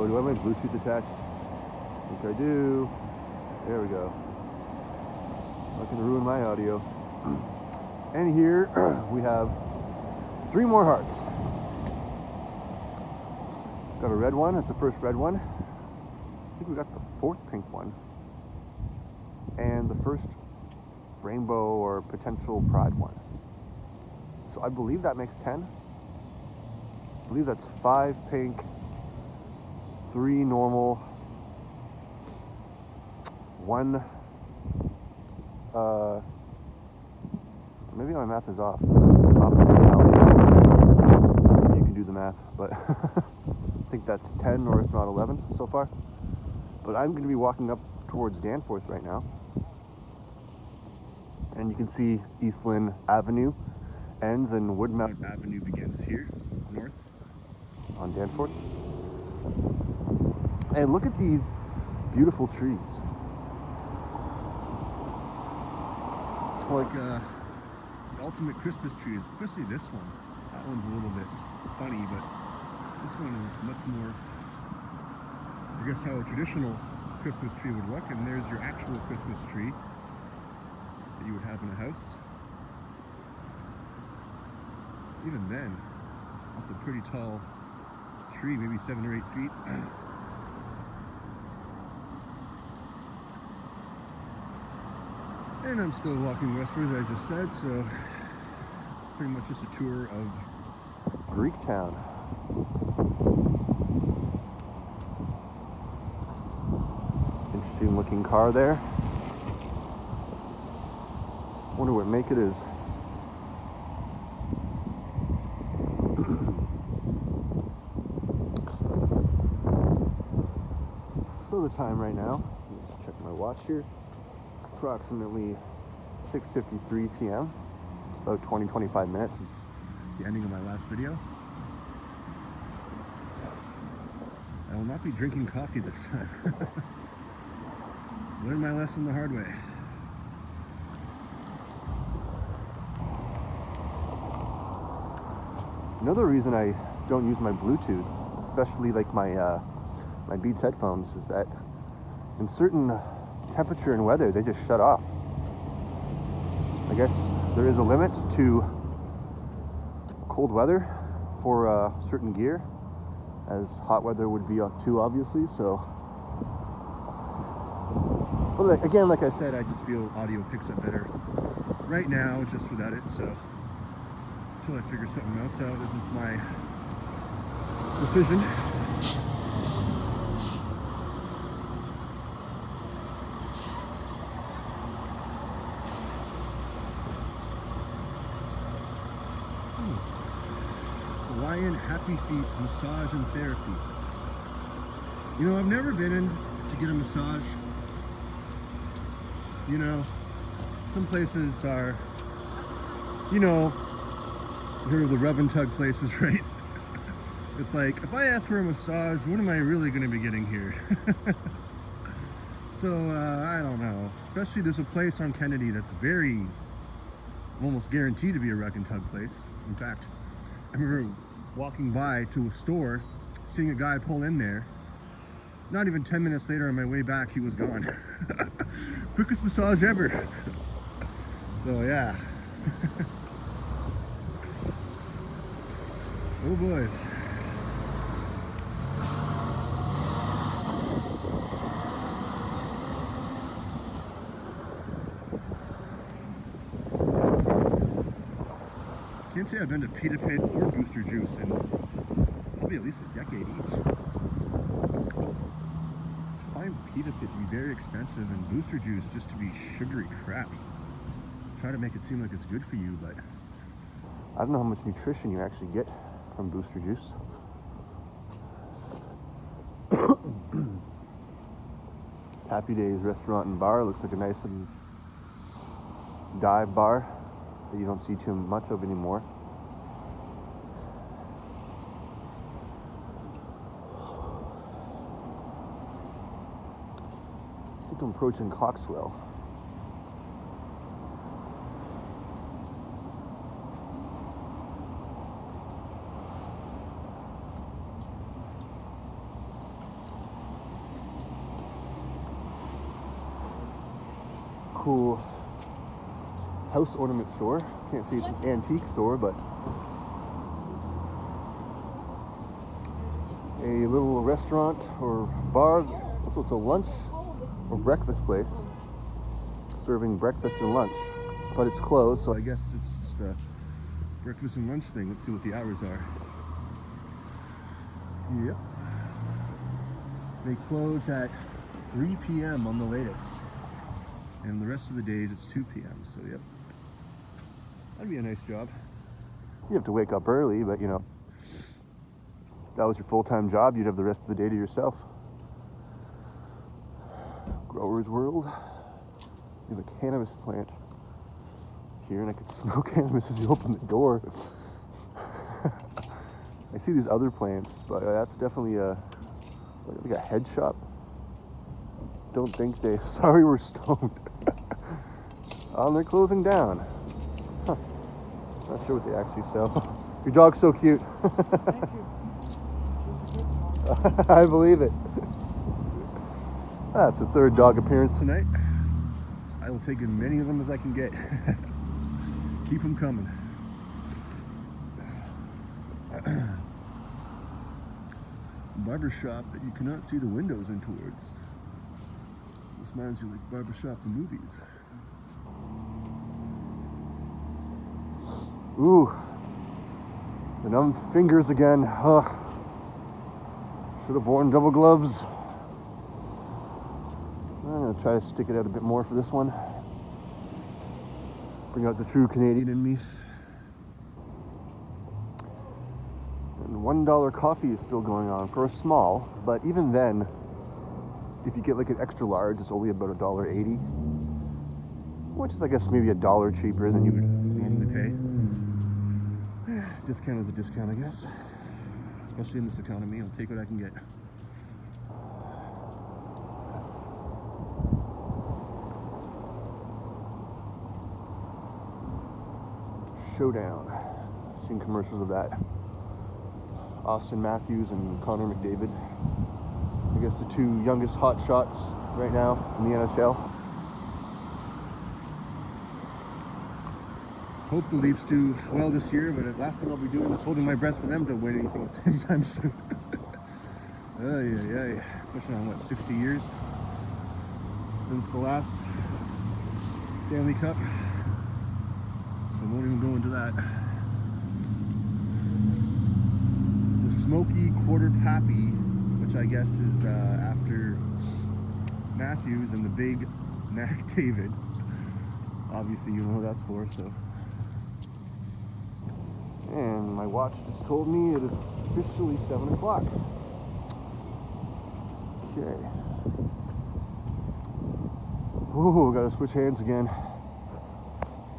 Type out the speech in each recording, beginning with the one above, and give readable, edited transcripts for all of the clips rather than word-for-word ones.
do I have my Bluetooth attached? I think I do. There we go. Not gonna ruin my audio. And here we have 3 more hearts. Got a red one, that's the first red one. I think we got the 4th pink one. And the first rainbow or potential pride one. So I believe that makes 10. I believe that's 5 pink, 3 normal, 1, maybe my math is off. You can do the math, but I think that's 10 or if not 11 so far. But I'm going to be walking up towards Danforth right now. And you can see Eastland Avenue ends and Woodmount Avenue begins here, north on Danforth. And look at these beautiful trees. Like the ultimate Christmas tree, especially this one. That one's a little bit funny, but this one is much more, I guess, how a traditional Christmas tree would look. And there's your actual Christmas tree that you would have in a house. Even then, that's a pretty tall tree, maybe 7 or 8 feet. And I'm still walking westward, as I just said, so pretty much just a tour of Greektown. Interesting looking car there. Wonder what make it is. So the time right now, let's check my watch here. It's approximately 6:53 p.m. It's about 20-25 minutes since the ending of my last video. I will not be drinking coffee this time. Learned my lesson the hard way. Another reason I don't use my Bluetooth, especially like my Beats headphones, is that in certain temperature and weather, they just shut off. I guess there is a limit to cold weather for certain gear, as hot weather would be too, obviously. So, but again, like I said, I just feel audio picks up better right now, just without it. So until I figure something else out, this is my decision. Hawaiian Happy Feet Massage and Therapy. You know, I've never been in to get a massage. You know, some places are, you know, you heard of the rub and tug places, right? It's like, if I ask for a massage, what am I really going to be getting here? So, I don't know. Especially there's a place on Kennedy that's very, almost guaranteed to be a rub and tug place. In fact, I remember walking by to a store, seeing a guy pull in there. Not even 10 minutes later, on my way back, he was gone. Quickest massage ever. So yeah. Oh boys. Can't say I've been to Pita Pit or Booster Juice in probably at least a decade each. I find Pita Pit to be very expensive and Booster Juice just to be sugary crap. Try to make it seem like it's good for you, but I don't know how much nutrition you actually get from Booster Juice. Happy Days Restaurant and Bar looks like a nice little dive bar that you don't see too much of anymore. I think I'm approaching Coxwell. cool house ornament store. Can't see it's an antique store, but a little restaurant or bar. So it's a lunch or breakfast place serving breakfast and lunch, but it's closed, so I guess it's just a breakfast and lunch thing. Let's see what the hours are. Yep. They close at 3 p.m. on the latest. And the rest of the days it's 2 p.m. So, yep. That'd be a nice job. You have to wake up early, but you know, if that was your full-time job, you'd have the rest of the day to yourself. Grower's World. You have a cannabis plant here, and I could smoke cannabis as you open the door. I see these other plants, but that's definitely like a head shop. Don't think they. Sorry, we're stoned. They're closing down. Huh. Not sure what they actually sell. Your dog's so cute. Thank you. She's a good dog. I believe it. That's the third dog appearance tonight. I will take as many of them as I can get. Keep them coming. Barbershop that you cannot see the windows in towards. This reminds you like Barbershop the movies. Ooh, the numb fingers again. Should have worn double gloves. I'm gonna try to stick it out a bit more for this one. Bring out the true Canadian in me. And $1 coffee is still going on for a small, but even then, if you get like an extra large, it's only about $1.80, which is I guess maybe $1 cheaper than you would normally pay. Discount is a discount, I guess. Especially in this economy, I'll take what I can get. Showdown. I've seen commercials of that. Austin Matthews and Connor McDavid. I guess the two youngest hot shots right now in the NHL. Hope the Leafs do well this year, but the last thing I'll be doing is holding my breath for them to win anything anytime soon. Pushing on what, 60 years since the last Stanley Cup. So I won't even go into that. The Smoky Quarter Pappy, which I guess is after Matthews and the Big Mac David. Obviously you know who that's for, so. And my watch just told me it is officially 7 o'clock. Okay. Ooh, gotta switch hands again.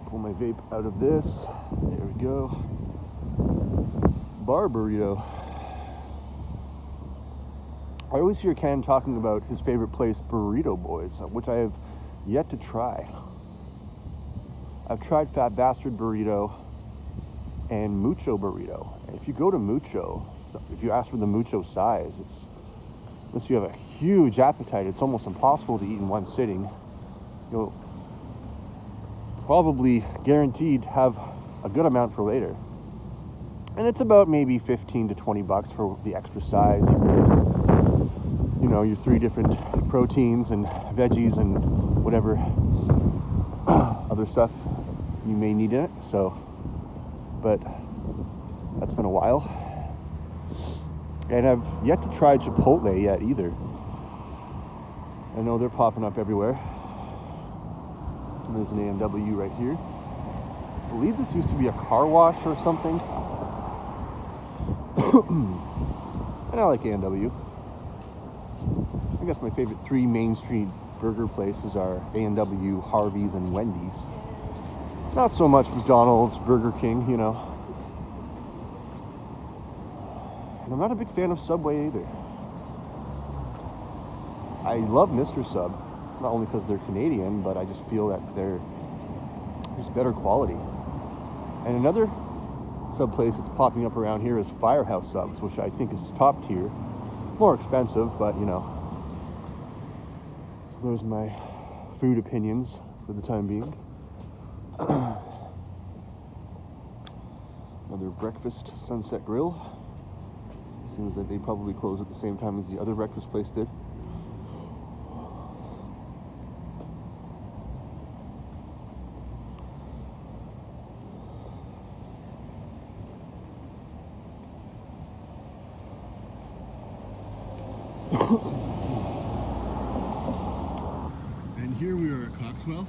Pull my vape out of this. There we go. Bar burrito. I always hear Ken talking about his favorite place, Burrito Boys, which I have yet to try. I've tried Fat Bastard Burrito and Mucho Burrito. And if you go to Mucho, if you ask for the Mucho size, it's, unless you have a huge appetite, it's almost impossible to eat in one sitting. You'll probably guaranteed have a good amount for later. And it's about maybe 15 to 20 bucks for the extra size. You can get, you know, your 3 different proteins and veggies and whatever other stuff you may need in it. So, but that's been a while. And I've yet to try Chipotle yet either. I know they're popping up everywhere. And there's an A&W right here. I believe this used to be a car wash or something. And I like A&W. I guess my favorite 3 Main Street burger places are A&W, Harvey's, and Wendy's. Not so much McDonald's, Burger King, you know. And I'm not a big fan of Subway either. I love Mr. Sub, not only because they're Canadian, but I just feel that they're just better quality. And another sub place that's popping up around here is Firehouse Subs, which I think is top tier. More expensive, but you know. So those are my food opinions. for the time being. Another breakfast Sunset Grill. Seems like they probably close at the same time as the other breakfast place did. And here we are at Coxwell.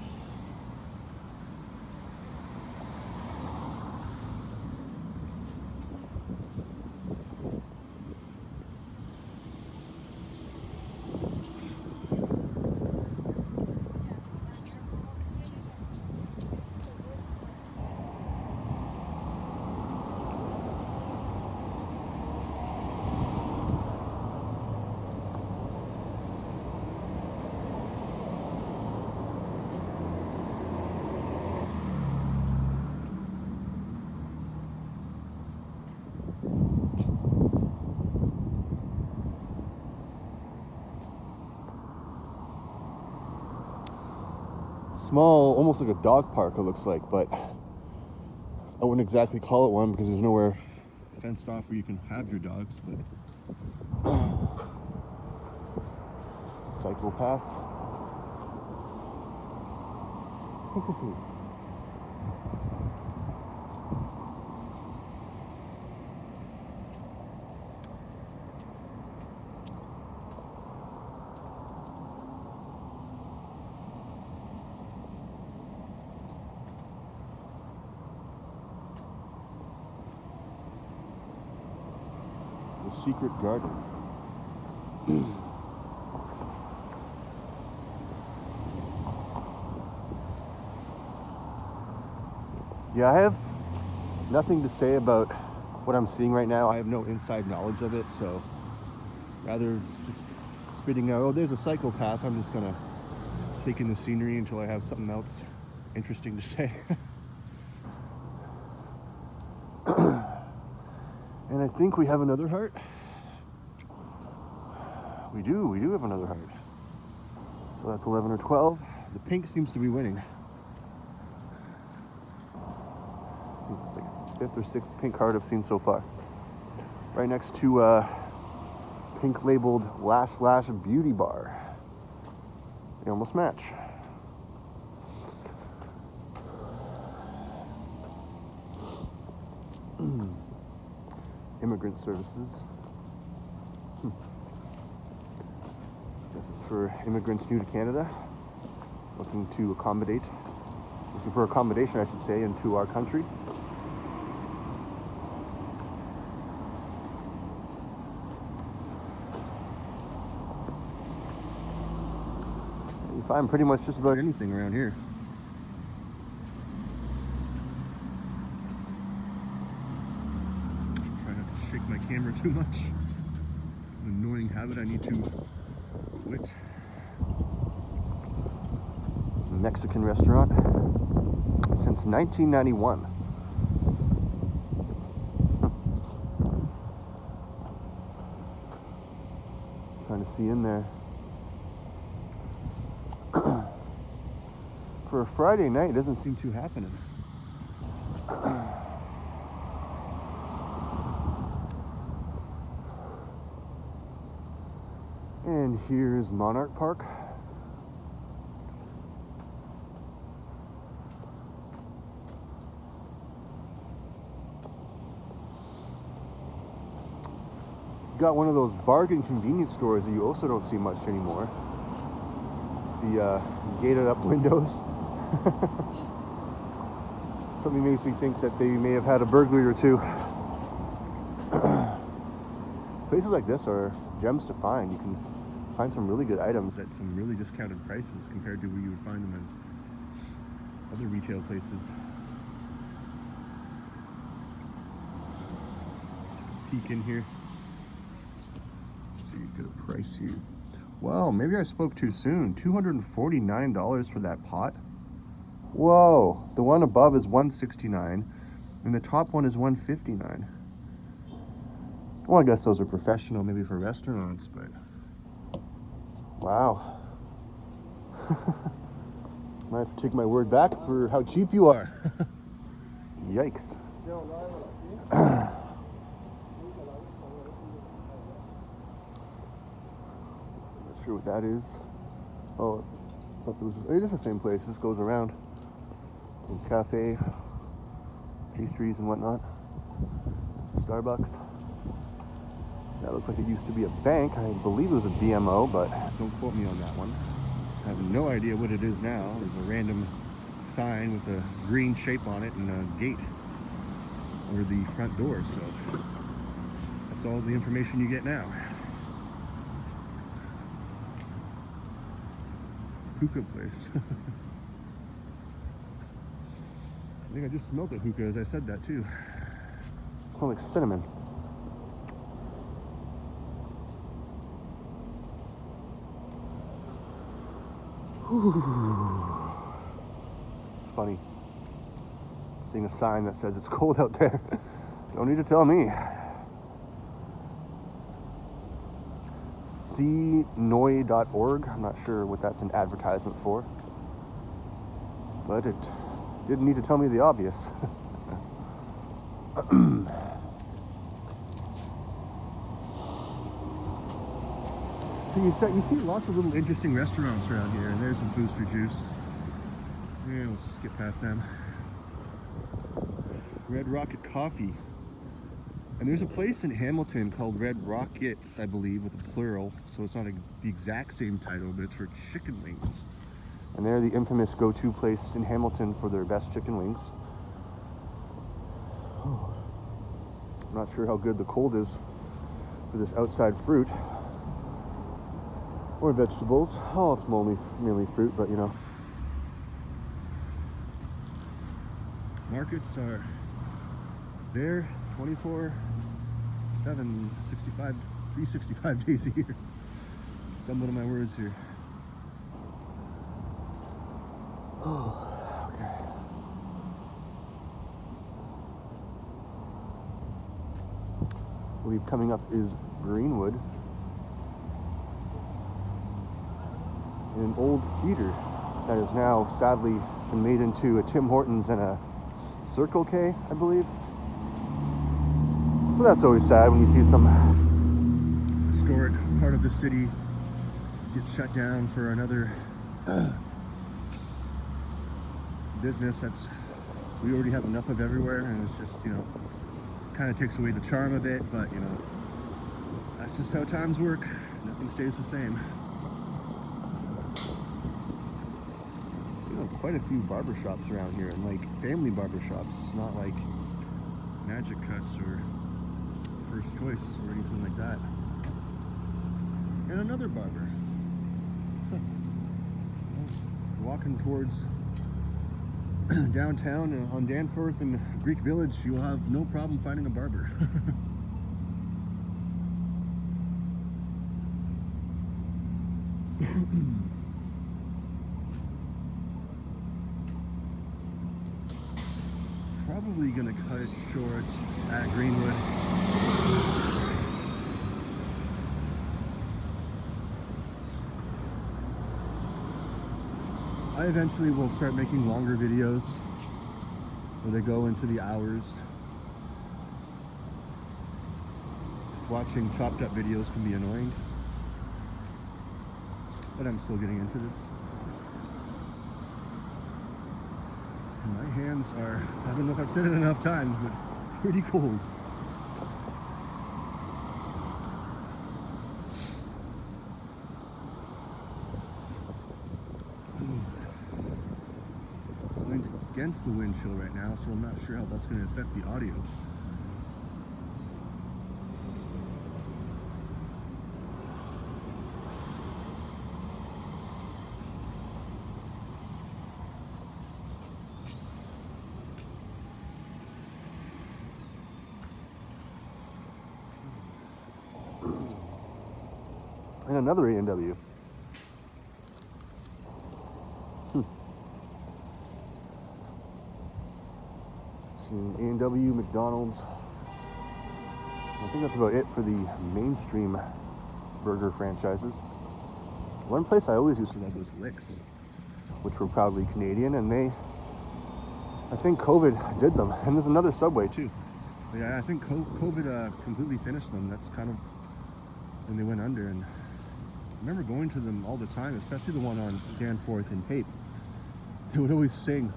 Small, almost like a dog park it looks like, but I wouldn't exactly call it one because there's nowhere fenced off where you can have your dogs, but cycle path. The secret garden. Yeah, I have nothing to say about what I'm seeing right now. I have no inside knowledge of it, so rather just spitting out, oh, there's a cycle path. I'm just gonna take in the scenery until I have something else interesting to say. And I think we have another heart. We do have another heart. So that's 11 or 12. The pink seems to be winning. I think it's like fifth or sixth pink heart I've seen so far. Right next to pink labeled Lash Lash Beauty Bar. They almost match. Immigrant services. This is for immigrants new to Canada, looking for accommodation, I should say, into our country. You find pretty much just about anything around here. Try not to shake my camera too much. An annoying habit I need to quit. Mexican restaurant since 1991. Trying to see in there. For a Friday night, it doesn't seem too happening. And here's Monarch Park. Got one of those bargain convenience stores that you also don't see much anymore. The gated up windows. Something makes me think that they may have had a burglary or two. Places like this are gems to find. You can find some really good items at some really discounted prices compared to where you would find them in other retail places. Peek in here. Let's see, get a price here. Wow, maybe I spoke too soon. $249 for that pot. Whoa, the one above is $169 and the top one is $159. Well, I guess those are professional, maybe for restaurants, but wow. I have to take my word back for how cheap you are. Yikes. Not sure what that is. Oh, I thought it is the same place. This goes around. Cafe, pastries and whatnot. It's a Starbucks. That looks like it used to be a bank. I believe it was a BMO, but don't quote me on that one. I have no idea what it is now. There's a random sign with a green shape on it and a gate over the front door. So that's all the information you get now. Hookah place. I think I just smelled a hookah as I said that too. It smells like cinnamon. It's funny seeing a sign that says it's cold out there. Don't need to tell me. cnoy.org. I'm not sure what that's an advertisement for, but it didn't need to tell me the obvious. So you see lots of little interesting restaurants around here, and there's some Booster Juice. Yeah, we'll skip past them. Red Rocket Coffee. And there's a place in Hamilton called Red Rockets, I believe, with a plural, so it's not the exact same title, but it's for chicken wings. And they're the infamous go-to place in Hamilton for their best chicken wings. Oh. I'm not sure how good the cold is for this outside fruit. Or vegetables. Oh, it's mainly fruit, but you know. Markets are there 24/7, 365 days a year. Stumbling on my words here. Oh, okay. I believe coming up is Greenwood. An old theater that is now sadly been made into a Tim Hortons and a Circle K, I believe. So that's always sad when you see some historic part of the city get shut down for another business we already have enough of everywhere, and it's just, you know, kind of takes away the charm a bit, but you know, that's just how times work. Nothing stays the same. Quite a few barbershops around here, and like family barbershops, not like Magic Cuts or First Choice or anything like that. And another barber. So, walking towards downtown on Danforth and Greek Village, you'll have no problem finding a barber. Probably gonna cut it short at Greenwood. I eventually will start making longer videos where they go into the hours. Just watching chopped up videos can be annoying, but I'm still getting into this. My hands are, I don't know if I've said it enough times, but pretty cold. Going against the wind chill right now, so I'm not sure how that's going to affect the audio. And another A&W. A&W, McDonald's. I think that's about it for the mainstream burger franchises. One place I always used to love was Licks. which were proudly Canadian, and I think COVID did them. And there's another Subway too. But yeah, I think COVID completely finished them. That's kind of when they went under. And I remember going to them all the time, especially the one on Danforth and Pape. They would always sing.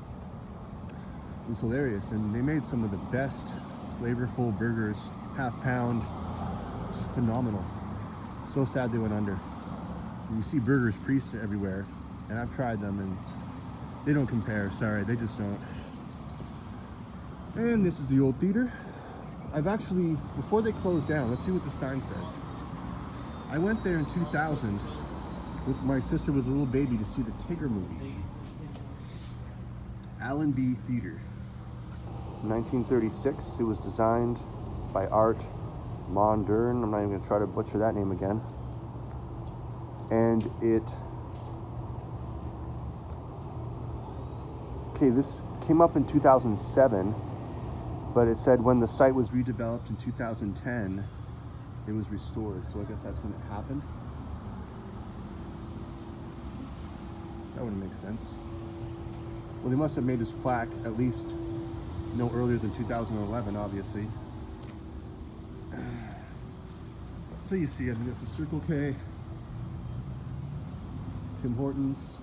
It was hilarious, and they made some of the best flavorful burgers, half pound, just phenomenal. So sad they went under. And you see Burgers Priest everywhere, and I've tried them, and they don't compare. Sorry, they just don't. And this is the old theater. I've actually, before they closed down, let's see what the sign says. I went there in 2000 with my sister was a little baby to see the Tigger movie. Allenby Theater. 1936, it was designed by Art Mondern. I'm not even going to try to butcher that name again. And this came up in 2007, but it said when the site was redeveloped in 2010, it was restored. So I guess that's when it happened. That wouldn't make sense. Well, they must have made this plaque at least no earlier than 2011, obviously. So you see, I think that's a Circle K, Tim Hortons.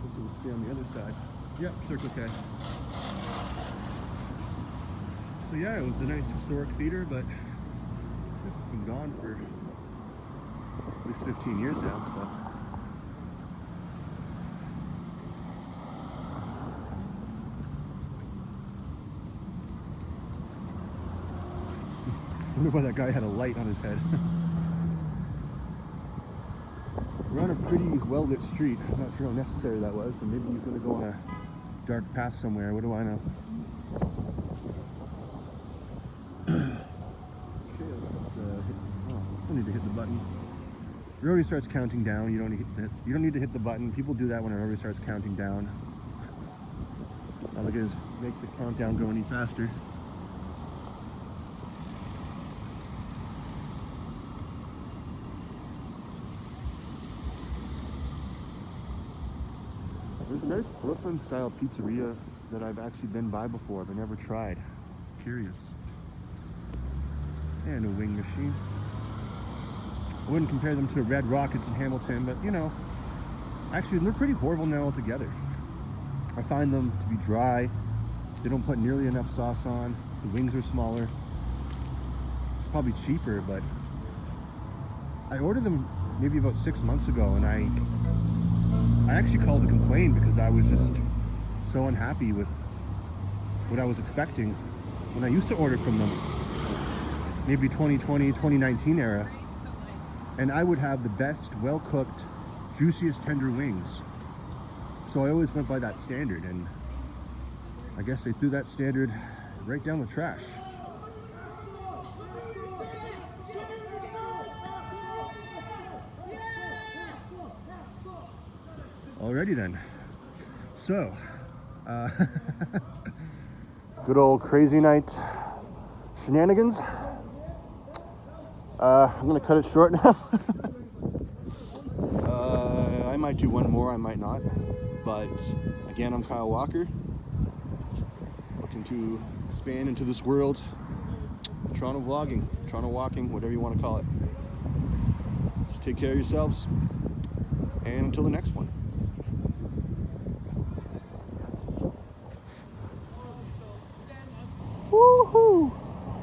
Let's see what we see on the other side. Yep, Circle K. So yeah, it was a nice historic theater, but this has been gone for at least 15 years now, so. I wonder why that guy had a light on his head. We're on a pretty well-lit street. I'm not sure how necessary that was, but maybe he's going to go on a dark path somewhere. What do I know? Okay, I don't need to hit the button. It already starts counting down. You don't need to hit the button. People do that when it already starts counting down. Now look at this, make the countdown go any faster. There's a nice Brooklyn-style pizzeria that I've actually been by before, but never tried. Curious. And a wing machine. I wouldn't compare them to Red Rockets in Hamilton, but you know, actually they're pretty horrible now altogether. I find them to be dry. They don't put nearly enough sauce on. The wings are smaller. Probably cheaper, but I ordered them maybe about 6 months ago, and I actually called to complain because I was just so unhappy with what I was expecting when I used to order from them, maybe 2020, 2019 era, and I would have the best, well-cooked, juiciest, tender wings. So I always went by that standard, and I guess they threw that standard right down the trash. Alrighty then. So, good old crazy night shenanigans. I'm gonna cut it short now. I might do one more, I might not. But again, I'm Kyle Walker, looking to expand into this world of Toronto vlogging, Toronto walking, whatever you want to call it. So take care of yourselves, and until the next one.